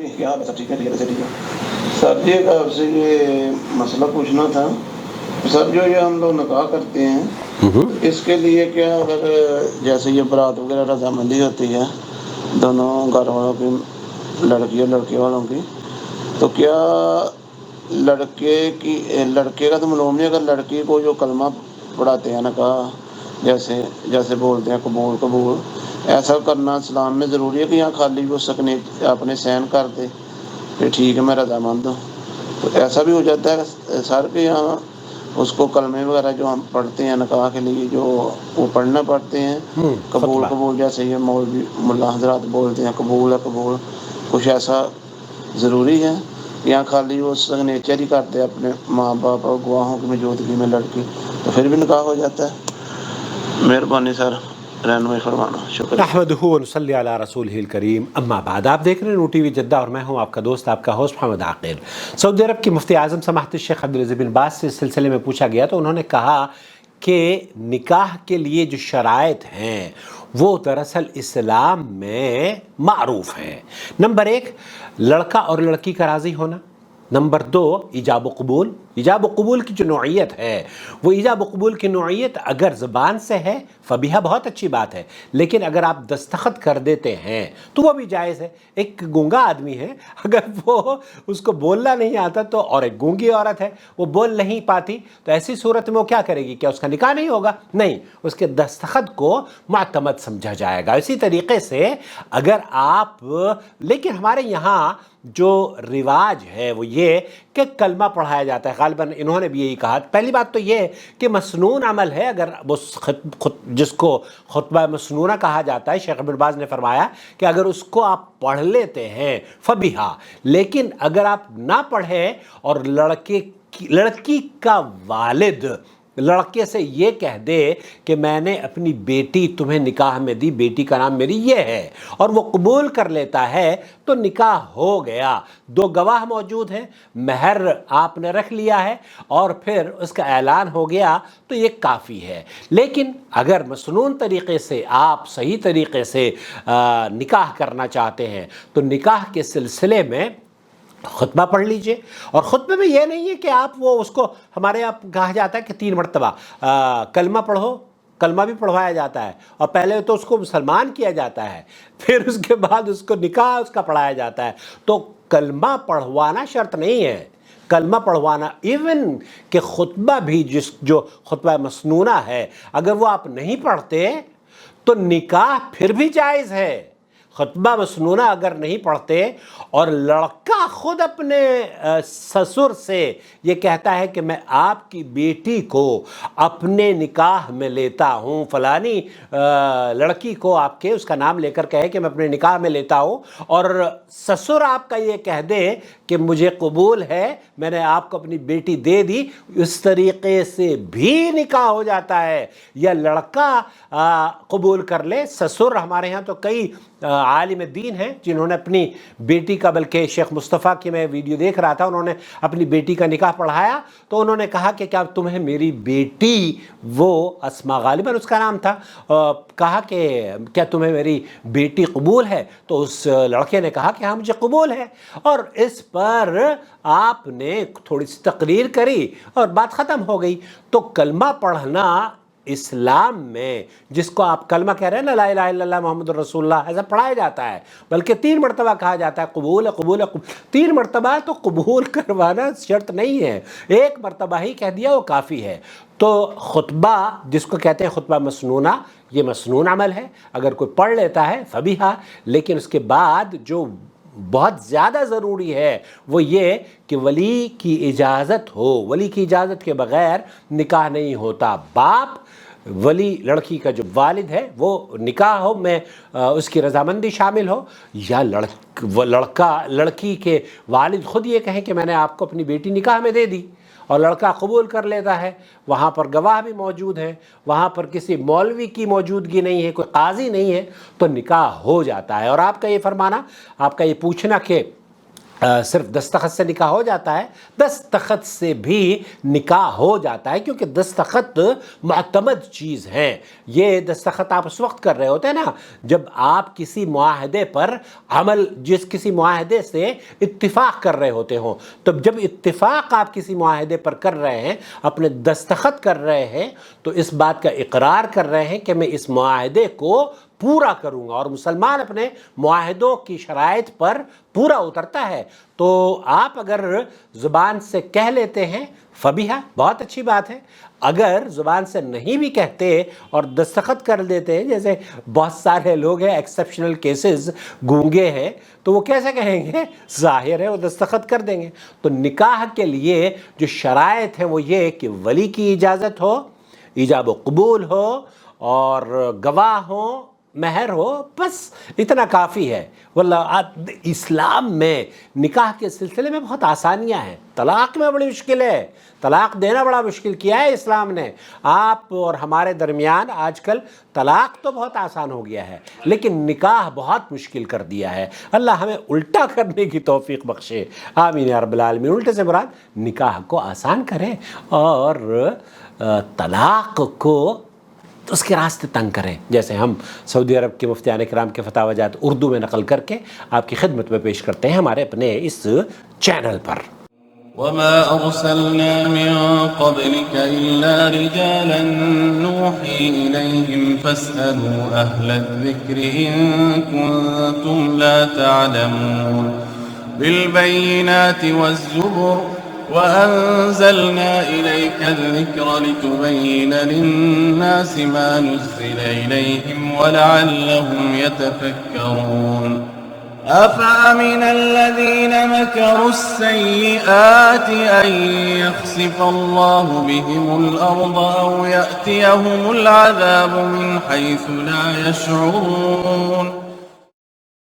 بھی کیا سب ٹھیک ہے ٹھیک ہے سر جی آپ سے یہ مسئلہ پوچھنا تھا سر جو یہ ہم لوگ نکاح کرتے ہیں اس کے لیے کیا اگر جیسے یہ برات وغیرہ رضامندی ہوتی ہے دونوں گھر والوں کی لڑکی اور لڑکے والوں کی تو کیا لڑکے کا تو معلوم نہیں اگر لڑکی کو جو کلمہ پڑھاتے ہیں نکاح جیسے بولتے ہیں قبول ایسا کرنا اسلام میں ضروری ہے کہ یہاں خالی وہ سکنے اپنے سین کر دے کہ ٹھیک ہے میں رضامند ہوں تو ایسا بھی ہو جاتا ہے سر کہ یہاں اس کو کلمے وغیرہ جو ہم پڑھتے ہیں نکاح کے لیے جو وہ پڑھنا پڑتے ہیں قبول جیسے یہ مولوی ملا حضرات بولتے ہیں قبول کچھ ایسا ضروری ہے یہاں خالی وہ سگنیچر ہی کرتے ہیں اپنے ماں باپ اور گواہوں کی موجودگی میں لڑکی تو پھر بھی نکاح ہو جاتا ہے مہربانی سر رہنمائی فرمانا شکریہ نحمدہ ونصلی علی رسولہ الکریم اما بعد آپ دیکھ رہے ہیں نو ٹی وی جدہ اور میں ہوں آپ کا دوست آپ کا ہوسٹ محمد عاقل سعودی عرب کی مفتی اعظم سماحت الشیخ عبدالعزیز بن باز سے اس سلسلے میں پوچھا گیا تو انہوں نے کہا کہ نکاح کے لیے جو شرائط ہیں وہ دراصل اسلام میں معروف ہیں۔ نمبر 1 لڑکا اور لڑکی کا راضی ہونا، نمبر 2 ایجاب و قبول۔ ایجاب و قبول کی جو نوعیت ہے وہ ایجاب و قبول کی نوعیت اگر زبان سے ہے فبیہا بہت اچھی بات ہے، لیکن اگر آپ دستخط کر دیتے ہیں تو وہ بھی جائز ہے۔ ایک گونگا آدمی ہے اگر وہ اس کو بولنا نہیں آتا تو اور ایک گونگی عورت ہے وہ بول نہیں پاتی تو ایسی صورت میں وہ کیا کرے گی؟ کیا اس کا نکاح نہیں ہوگا؟ نہیں، اس کے دستخط کو معتمد سمجھا جائے گا۔ اسی طریقے سے اگر آپ لیکن ہمارے یہاں جو رواج ہے وہ یہ کہ کلمہ پڑھایا جاتا ہے، غالباً انہوں نے بھی یہی کہا۔ پہلی بات تو یہ کہ مسنون عمل ہے، اگر وہ جس کو خطبہ مسنونہ کہا جاتا ہے، شیخ ابن باز نے فرمایا کہ اگر اس کو آپ پڑھ لیتے ہیں فبیہا، لیکن اگر آپ نہ پڑھیں اور لڑکی کا والد لڑکے سے یہ کہہ دے کہ میں نے اپنی بیٹی تمہیں نکاح میں دی، بیٹی کا نام میری یہ ہے، اور وہ قبول کر لیتا ہے تو نکاح ہو گیا۔ 2 گواہ موجود ہیں، مہر آپ نے رکھ لیا ہے اور پھر اس کا اعلان ہو گیا تو یہ کافی ہے۔ لیکن اگر مسنون طریقے سے آپ صحیح طریقے سے نکاح کرنا چاہتے ہیں تو نکاح کے سلسلے میں خطبہ پڑھ لیجئے، اور خطبے میں یہ نہیں ہے کہ آپ وہ اس کو ہمارے یہاں کہا جاتا ہے کہ 3 مرتبہ کلمہ پڑھو، کلمہ بھی پڑھوایا جاتا ہے اور پہلے تو اس کو مسلمان کیا جاتا ہے، پھر اس کے بعد اس کو نکاح اس کا پڑھایا جاتا ہے۔ تو کلمہ پڑھوانا شرط نہیں ہے، کلمہ پڑھوانا ایون کہ خطبہ بھی جو خطبہ مسنونہ ہے اگر وہ آپ نہیں پڑھتے تو نکاح پھر بھی جائز ہے۔ خطبہ مسنونہ اگر نہیں پڑھتے اور لڑکا خود اپنے سسر سے یہ کہتا ہے کہ میں آپ کی بیٹی کو اپنے نکاح میں لیتا ہوں، فلانی لڑکی کو آپ کے اس کا نام لے کر کہے کہ میں اپنے نکاح میں لیتا ہوں، اور سسر آپ کا یہ کہہ دے کہ مجھے قبول ہے، میں نے آپ کو اپنی بیٹی دے دی، اس طریقے سے بھی نکاح ہو جاتا ہے۔ یا لڑکا قبول کر لے، سسر ہمارے ہاں تو کئی عالم دین ہیں جنہوں نے اپنی بیٹی کا، بلکہ شیخ مصطفیٰ کی میں ویڈیو دیکھ رہا تھا، انہوں نے اپنی بیٹی کا نکاح پڑھایا تو انہوں نے کہا کہ کیا تمہیں میری بیٹی، وہ اسما غالباً اس کا نام تھا، کہا کہ کیا تمہیں میری بیٹی قبول ہے؟ تو اس لڑکے نے کہا کہ ہاں مجھے قبول ہے، اور اس پر آپ نے تھوڑی سی تقریر کری اور بات ختم ہو گئی۔ تو کلمہ پڑھنا اسلام میں، جس کو آپ کلمہ کہہ رہے ہیں نا، لا الہ الا اللہ محمد رسول اللہ، ایسا پڑھایا جاتا ہے، بلکہ 3 مرتبہ کہا جاتا ہے قبول ہے قبول ہے 3 مرتبہ تو قبول کروانا شرط نہیں ہے، 1 مرتبہ ہی کہہ دیا وہ کافی ہے۔ تو خطبہ جس کو کہتے ہیں خطبہ مسنونہ، یہ مسنون عمل ہے، اگر کوئی پڑھ لیتا ہے فبیہا، لیکن اس کے بعد جو بہت زیادہ ضروری ہے وہ یہ کہ ولی کی اجازت ہو، ولی کی اجازت کے بغیر نکاح نہیں ہوتا۔ باپ، ولی لڑکی کا جو والد ہے وہ نکاح ہو میں اس کی رضامندی شامل ہو، یا لڑکا لڑکی کے والد خود یہ کہیں کہ میں نے آپ کو اپنی بیٹی نکاح میں دے دی، اور لڑکا قبول کر لیتا ہے، وہاں پر گواہ بھی موجود ہیں، وہاں پر کسی مولوی کی موجودگی نہیں ہے، کوئی قاضی نہیں ہے، تو نکاح ہو جاتا ہے۔ اور آپ کا یہ فرمانا، آپ کا یہ پوچھنا کہ صرف دستخط سے نکاح ہو جاتا ہے، دستخط سے بھی نکاح ہو جاتا ہے، کیونکہ دستخط معتمد چیز ہیں۔ یہ دستخط آپ اس وقت کر رہے ہوتے ہیں نا جب آپ کسی معاہدے پر کسی معاہدے سے اتفاق کر رہے ہوتے ہوں۔ تو جب اتفاق آپ کسی معاہدے پر کر رہے ہیں، اپنے دستخط کر رہے ہیں، تو اس بات کا اقرار کر رہے ہیں کہ میں اس معاہدے کو پورا کروں گا، اور مسلمان اپنے معاہدوں کی شرائط پر پورا اترتا ہے۔ تو آپ اگر زبان سے کہہ لیتے ہیں فبیہا، بہت اچھی بات ہے۔ اگر زبان سے نہیں بھی کہتے اور دستخط کر دیتے ہیں، جیسے بہت سارے لوگ ہیں ایکسیپشنل کیسز، گونگے ہیں، تو وہ کیسے کہیں گے؟ ظاہر ہے وہ دستخط کر دیں گے۔ تو نکاح کے لیے جو شرائط ہیں وہ یہ کہ ولی کی اجازت ہو، ایجاب و قبول ہو، اور گواہ ہو، مہر ہو، بس اتنا کافی ہے۔ واللہ اسلام میں نکاح کے سلسلے میں بہت آسانیاں ہیں، طلاق میں بڑی مشکل ہے، طلاق دینا بڑا مشکل کیا ہے اسلام نے۔ آپ اور ہمارے درمیان آج کل طلاق تو بہت آسان ہو گیا ہے، لیکن نکاح بہت مشکل کر دیا ہے۔ اللہ ہمیں الٹا کرنے کی توفیق بخشے، آمین یا رب العالمین۔ الٹے سے مراد نکاح کو آسان کریں اور طلاق کو اس کے راستے تنگ کریں، جیسے ہم سعودی عرب کے مفتیان کرام کے فتاوی جات اردو میں نقل کر کے آپ کی خدمت میں پیش کرتے ہیں ہمارے اپنے اس چینل پر۔ وما أرسلنا من قبلك إلا رجالا نوحي إليهم فاسألوا أهل الذكر إن كنتم لا تعلمون بالبينات والزبر وأنزلنا إليك الذكر لتبين للناس ما نزل إليهم ولعلهم يتفكرون أفأمن الذين مكروا السيئات أن يخسف الله بهم الأرض أو يأتيهم العذاب من حيث لا يشعرون